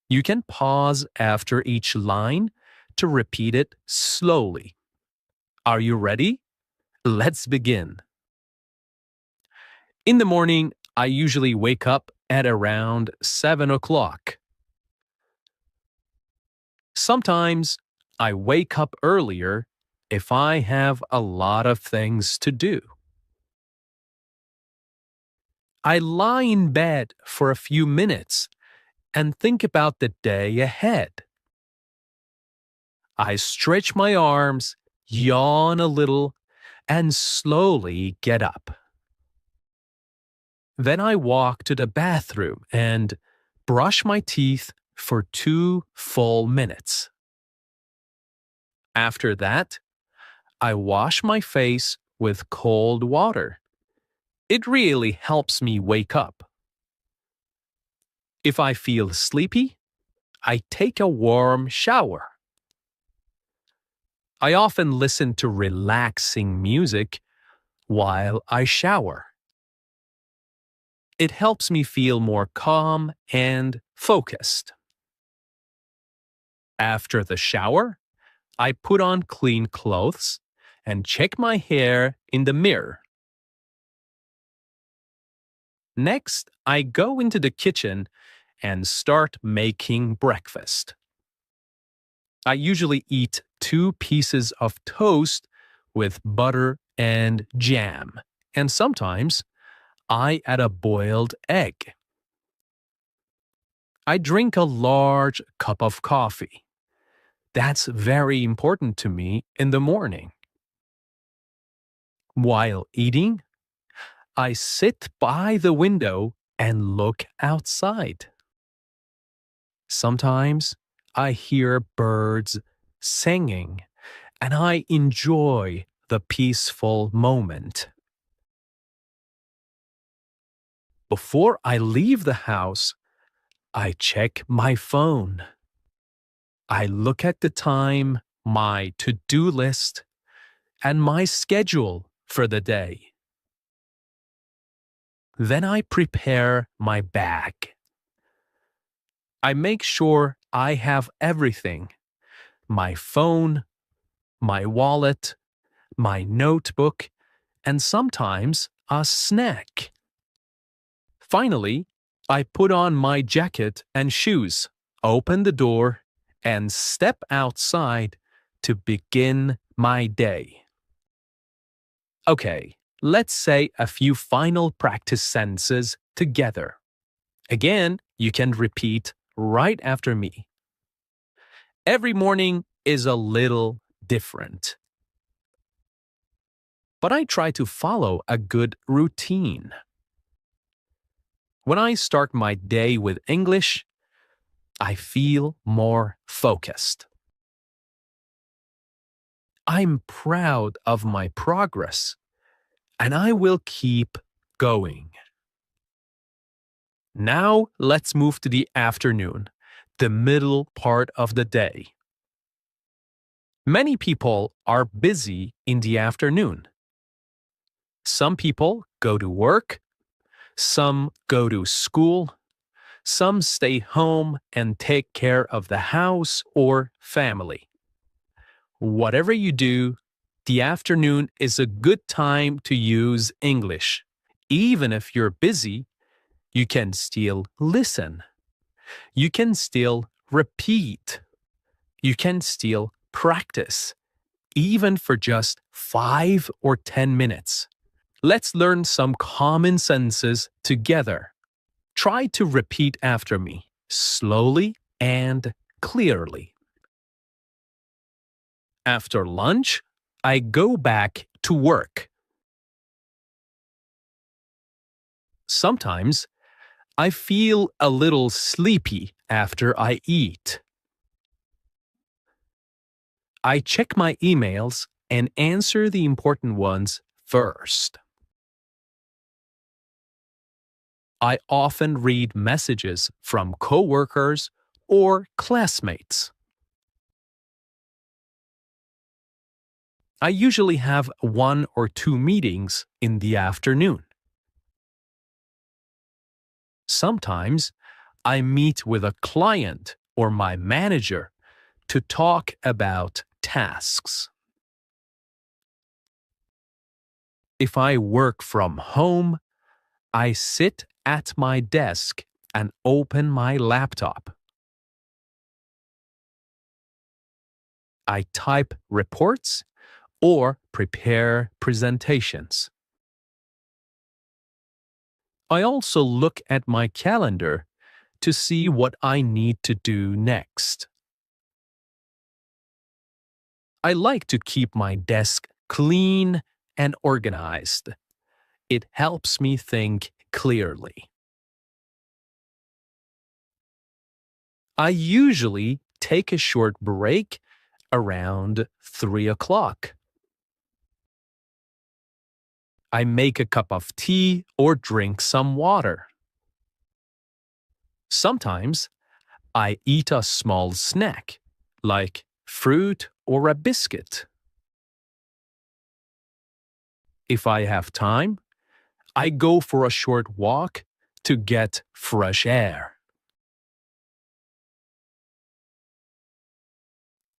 You can pause after each line to repeat it slowly. Are you ready? Let's begin. In the morning, I usually wake up at around 7 o'clock. Sometimes I wake up earlier if I have a lot of things to do. I lie in bed for a few minutes and think about the day ahead. I stretch my arms, yawn a little, and slowly get up. Then I walk to the bathroom and brush my teeth for 2 full minutes. After that, I wash my face with cold water. It really helps me wake up. If I feel sleepy, I take a warm shower. I often listen to relaxing music while I shower. It helps me feel more calm and focused. After the shower, I put on clean clothes and check my hair in the mirror. Next, I go into the kitchen and start making breakfast. I usually eat 2 pieces of toast with butter and jam, and sometimes I add a boiled egg. I drink a large cup of coffee. That's very important to me in the morning. While eating, I sit by the window and look outside. Sometimes I hear birds singing, and I enjoy the peaceful moment. Before I leave the house, I check my phone. I look at the time, my to-do list, and my schedule for the day. Then I prepare my bag. I make sure I have everything: my phone, my wallet, my notebook, and sometimes a snack. Finally, I put on my jacket and shoes, open the door, and step outside to begin my day. Okay, let's say a few final practice sentences together. Again, you can repeat right after me. Every morning is a little different, but I try to follow a good routine. When I start my day with English, I feel more focused. I'm proud of my progress, and I will keep going. Now let's move to the afternoon, the middle part of the day. Many people are busy in the afternoon. Some people go to work, some go to school, some stay home and take care of the house or family. Whatever you do, the afternoon is a good time to use English. Even if you're busy, you can still listen. You can still repeat. You can still practice, even for just 5 or 10 minutes. Let's learn some common sentences together. Try to repeat after me, slowly and clearly. After lunch, I go back to work. Sometimes I feel a little sleepy after I eat. I check my emails and answer the important ones first. I often read messages from coworkers or classmates. I usually have 1 or 2 meetings in the afternoon. Sometimes I meet with a client or my manager to talk about tasks. If I work from home, I sit at my desk and open my laptop. I type reports or prepare presentations. I also look at my calendar to see what I need to do next. I like to keep my desk clean and organized. It helps me think clearly. I usually take a short break around 3 o'clock. I make a cup of tea or drink some water. Sometimes I eat a small snack, like fruit or a biscuit. If I have time, I go for a short walk to get fresh air.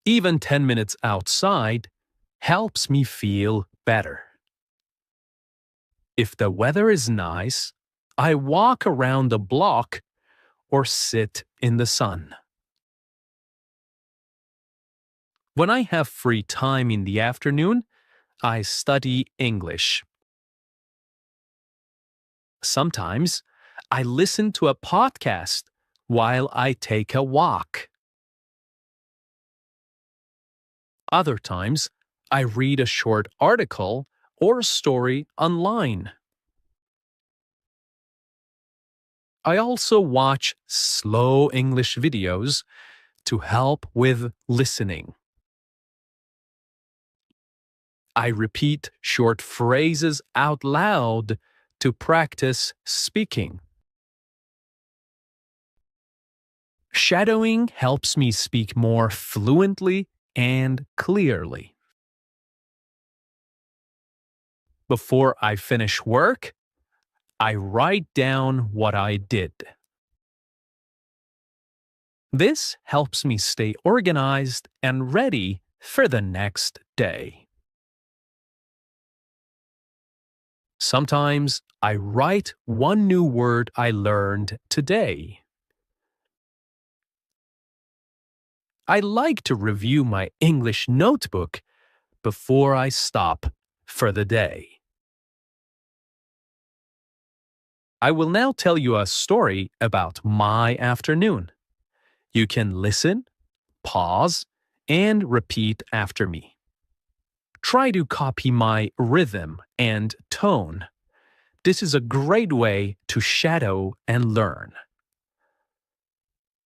Even 10 minutes outside helps me feel better. If the weather is nice, I walk around the block or sit in the sun. When I have free time in the afternoon, I study English. Sometimes I listen to a podcast while I take a walk. Other times, I read a short article or story online. I also watch slow English videos to help with listening. I repeat short phrases out loud to practice speaking. Shadowing helps me speak more fluently and clearly. Before I finish work, I write down what I did. This helps me stay organized and ready for the next day. Sometimes I write one new word I learned today. I like to review my English notebook before I stop for the day. I will now tell you a story about my afternoon. You can listen, pause, and repeat after me. Try to copy my rhythm and tone. This is a great way to shadow and learn.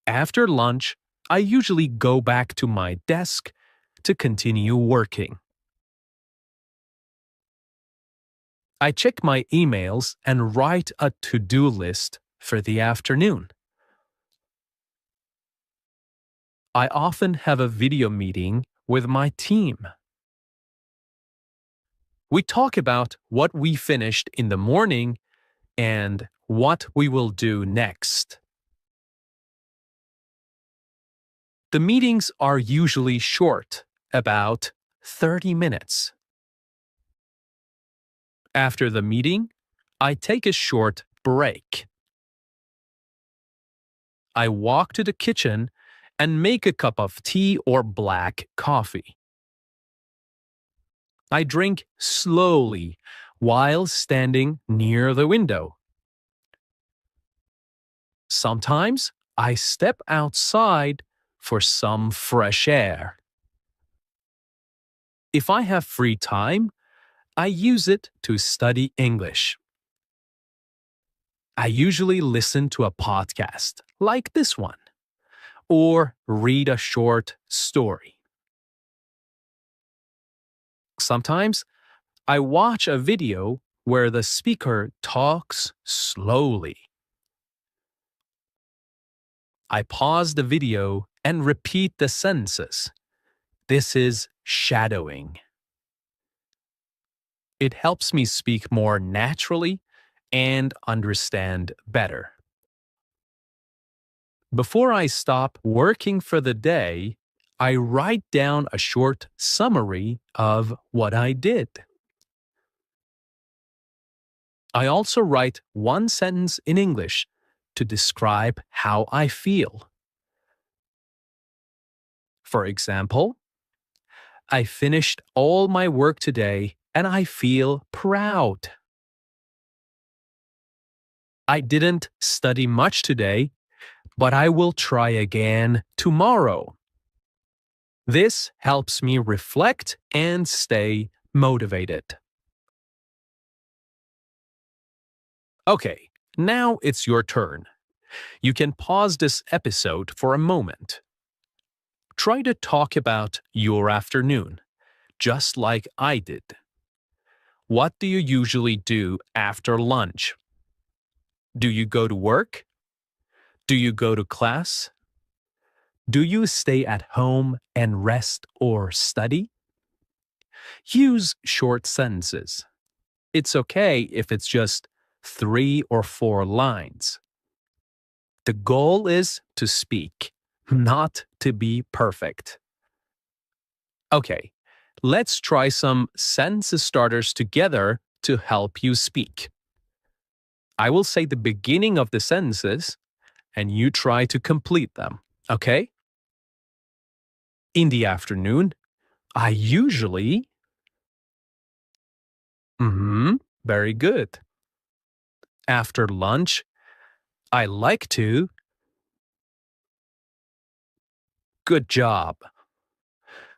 After lunch, I usually go back to my desk to continue working. I check my emails and write a to-do list for the afternoon. I often have a video meeting with my team. We talk about what we finished in the morning and what we will do next. The meetings are usually short, about 30 minutes. After the meeting, I take a short break. I walk to the kitchen and make a cup of tea or black coffee. I drink slowly while standing near the window. Sometimes I step outside for some fresh air. If I have free time, I use it to study English. I usually listen to a podcast like this one, or read a short story. Sometimes I watch a video where the speaker talks slowly. I pause the video and repeat the sentences. This is shadowing. It helps me speak more naturally and understand better. Before I stop working for the day, I write down a short summary of what I did. I also write one sentence in English to describe how I feel. For example, I finished all my work today and I feel proud. I didn't study much today, but I will try again tomorrow. This helps me reflect and stay motivated. Okay, now it's your turn. You can pause this episode for a moment. Try to talk about your afternoon, just like I did. What do you usually do after lunch? Do you go to work? Do you go to class? Do you stay at home and rest or study? Use short sentences. It's okay if it's just 3 or 4 lines. The goal is to speak, not to be perfect. Okay, let's try some sentence starters together to help you speak. I will say the beginning of the sentences, and you try to complete them, okay? In the afternoon, I usually... Very good. After lunch, I like to... Good job.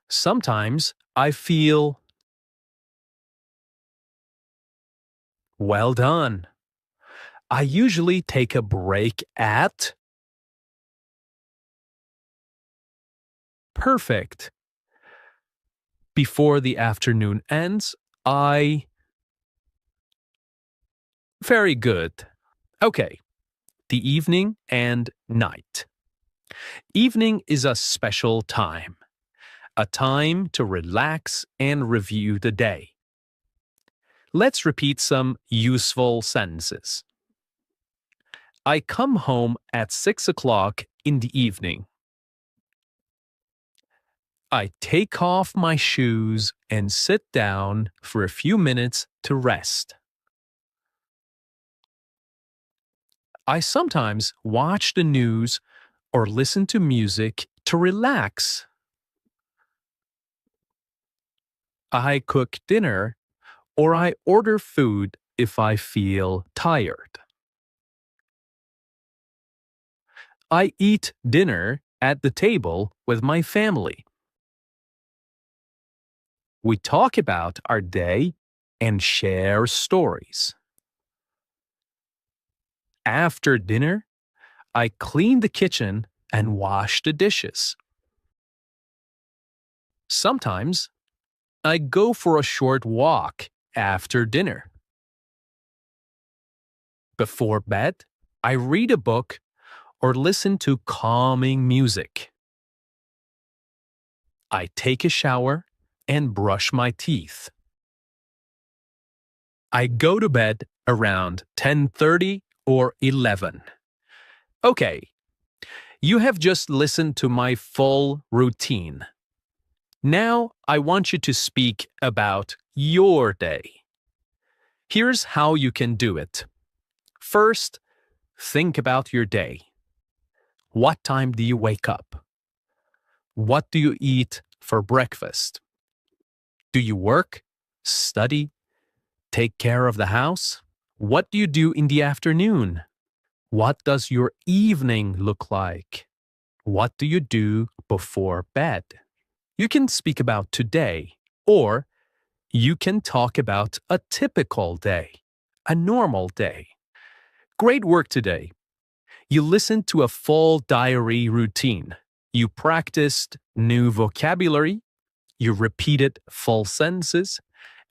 Sometimes I feel... Well done. I usually take a break at... Perfect. Before the afternoon ends, I... Very good. Okay. The evening and night. Evening is a special time. A time to relax and review the day. Let's repeat some useful sentences. I come home at 6 o'clock in the evening. I take off my shoes and sit down for a few minutes to rest. I sometimes watch the news or listen to music to relax. I cook dinner or I order food if I feel tired. I eat dinner at the table with my family. We talk about our day and share stories. After dinner, I clean the kitchen and wash the dishes. Sometimes, I go for a short walk after dinner. Before bed, I read a book or listen to calming music. I take a shower and brush my teeth. I go to bed around 10:30 or 11. Okay, you have just listened to my full routine. Now I want you to speak about your day. Here's how you can do it. First, think about your day. What time do you wake up? What do you eat for breakfast? Do you work, study, take care of the house? What do you do in the afternoon? What does your evening look like? What do you do before bed? You can speak about today, or you can talk about a typical day, a normal day. Great work today. You listened to a full diary routine. You practiced new vocabulary. You repeated full sentences.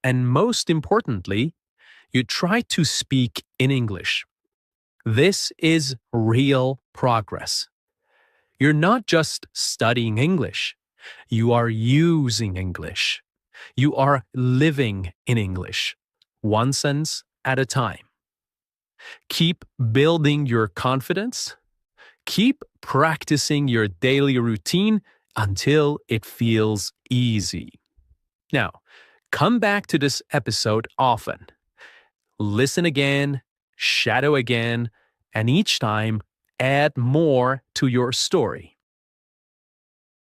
And most importantly, you tried to speak in English. This is real progress. You're not just studying English. You are using English. You are living in English, one sentence at a time. Keep building your confidence. Keep practicing your daily routine until it feels easy. Now, come back to this episode often. Listen again, shadow again, and each time add more to your story.